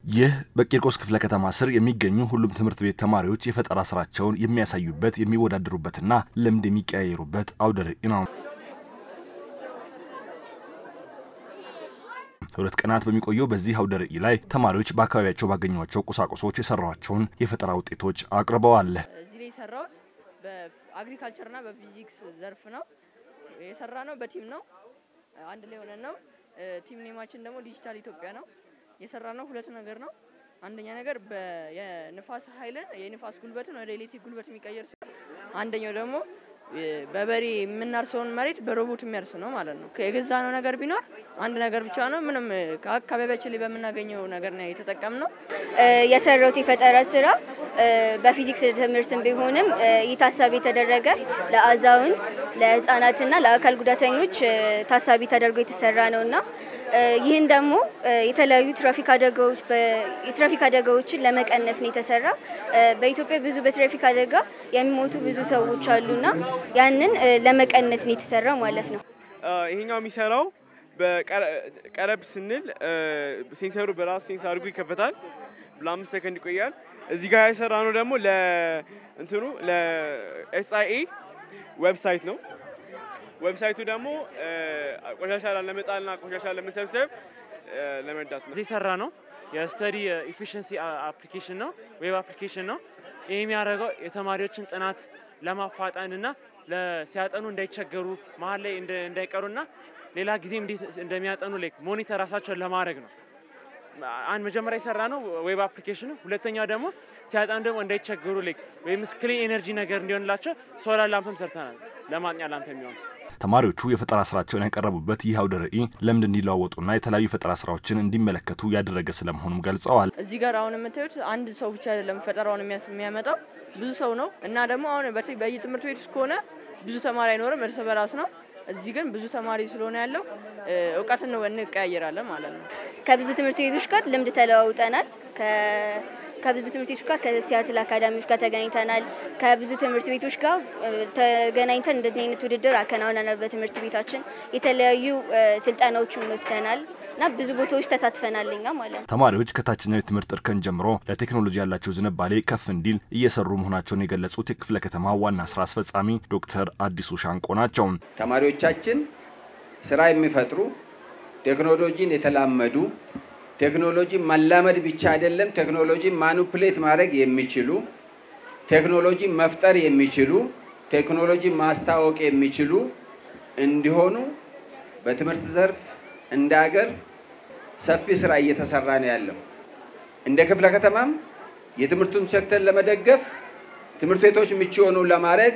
ይህ በቂርቆስ ክፍለ ከተማ ስር የሚገኙ ሁሉም ትምህርት ቤት ተማሪዎች የፈጠራ ስራቸውን የሚያሳዩበት የሚወዳደሩበትና ልምድ የሚቀያየሩበት አውደ ርዕይ ነው። ሁለት ቀናት በሚቆየው በዚህ አውደ ርዕይ ላይ ተማሪዎች በአካባቢያቸው ባገኟቸው ቁሳቁሶች የሰራቸውን የፈጠራ ውጤቶች አቅርበዋል። እዚህ ላይ ሰራውት በአግሪካልቸርና በፊዚክስ ዘርፍ ነው የሰራነው። በቲም ነው አንድ ላይ ሆነን ነው። ቲም ኔማችን ደግሞ ዲጂታል ኢትዮጵያ ነው። የሰራነው ሁለት ነገር ነው። አንደኛ ነገር የንፋስ ኃይልን የንፋስ ጉልበትን ወደ ኤሌክትሪክ ጉልበት የሚቀየር ሲሆን አንደኛው ደግሞ በበሬ የምናርሰውን መሬት በሮቦት የሚያርስ ነው ማለት ነው። የገዛነው ነገር ቢኖር አንድ ነገር ብቻ ነው። ምንም ከአካባቢያችን ላይ በመናገኘው ነገር ነው የተጠቀምነው። የሰራውት የፈጠራ ስራ በፊዚክስ ትምህርትም ቢሆንም ይታሰብ የተደረገ ለአዛውንት ለህፃናትና ለአካል ጉዳተኞች ታሳቢ ተደርጎ የተሰራ ነውና ይህን ደግሞ የተለያዩ ትራፊክ አደጋዎችን ለመቀነስ ነው የተሰራ። በኢትዮጵያ ብዙ በትራፊክ አደጋ የሚሞቱ ብዙ ሰዎች አሉና ያንን ለመቀነስ ነው የተሰራ ማለት ነው። ይሄኛው የሚሰራው በቀረብ ስንል ሴንሰሩ በራሱ ሴንስ አድርጎ ይከፈታል። ለ5 ሰከንድ ይቆያል። እዚህ ጋር የሰራነው ደግሞ ለኤስአይኤ ዌብሳይት ነው። ዌብሳይቱ ደግሞ ቆሻሻ ለመጣልና ቆሻሻ ለመሰብሰብ ለመርዳት ነው። እዚህ ሰራ ነው የስተዲ ኢፊሺየንሲ አፕሊኬሽን ነው፣ ዌብ አፕሊኬሽን ነው። ይሄ የሚያደርገው የተማሪዎችን ጥናት ለማፋጠንና ለሲያጠኑ እንዳይቸገሩ መሀል ላይ እንዳይቀሩና ሌላ ጊዜ እንደሚያጠኑ ላይክ ሞኒተር ራሳቸውን ለማድረግ ነው። አንድ መጀመሪያ የሰራ ነው ዌብ አፕሊኬሽን፣ ሁለተኛው ደግሞ ሲያጠኑ ደግሞ እንዳይቸገሩ ላይክ ወይም ስክሪን ኤነርጂ ነገር እንዲሆንላቸው ሶላር ላምፕም ሰርተናል፣ ለማጥኛ ላምፕ የሚሆን። ተማሪዎቹ የፈጠራ ስራቸውን ያቀረቡበት ይህ አውደ ርዕይ ልምድ እንዲለዋወጡና የተለያዩ ፈጠራ ስራዎችን እንዲመለከቱ ያደረገ ስለመሆኑም ገልጸዋል። እዚህ ጋር አሁን የምታዩት አንድ ሰው ብቻ አይደለም ፈጠራውን የሚያመጣው ብዙ ሰው ነው እና ደግሞ አሁን በየትምህርት ቤት ውስጥ ከሆነ ብዙ ተማሪ አይኖርም፣ እርስ በራስ ነው። እዚህ ግን ብዙ ተማሪ ስለሆነ ያለው እውቀትን ነው እንቀያየራለን ማለት ነው። ከብዙ ትምህርት ቤቶች ጋር ልምድ ተለዋውጠናል። ከብዙ ትምህርት ቤቶች ጋር ከሲያትል አካዳሚዎች ጋር ተገናኝተናል። ከብዙ ትምህርት ቤቶች ጋር ተገናኝተን እንደዚህ አይነት ውድድር አከናውነናል። በትምህርት ቤታችን የተለያዩ ስልጠናዎችን ወስደናል እና ብዙ ቦታዎች ተሳትፈናልኛ ማለት ነው። ተማሪዎች ከታችኛው የትምህርት እርከን ጀምሮ ለቴክኖሎጂ ያላቸው ዝንባሌ ከፍ እንዲል እየሰሩ መሆናቸውን የገለጹት የክፍለ ከተማ ዋና ስራ አስፈጻሚ ዶክተር አዲሱ ሻንቆ ናቸው። ተማሪዎቻችን ስራ የሚፈጥሩ ቴክኖሎጂን የተላመዱ ቴክኖሎጂ ማላመድ ብቻ አይደለም፣ ቴክኖሎጂ ማኒፑሌት ማድረግ የሚችሉ ቴክኖሎጂ መፍጠር የሚችሉ ቴክኖሎጂ ማስተዋወቅ የሚችሉ እንዲሆኑ በትምህርት ዘርፍ እንደ ሀገር ሰፊ ስራ እየተሰራ ነው ያለው። እንደ ክፍለ ከተማም የትምህርቱን ሴክተር ለመደገፍ ትምህርት ቤቶች ምቹ ሆኑ ለማድረግ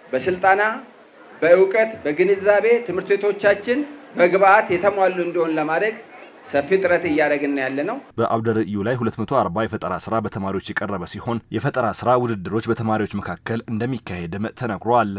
በስልጣና በእውቀት በግንዛቤ ትምህርት ቤቶቻችን በግብአት የተሟሉ እንዲሆን ለማድረግ ሰፊ ጥረት እያደረግን ያለነው። በአውደ ርዕዩ ላይ 240 የፈጠራ ስራ በተማሪዎች የቀረበ ሲሆን የፈጠራ ስራ ውድድሮች በተማሪዎች መካከል እንደሚካሄድም ተነግሯል።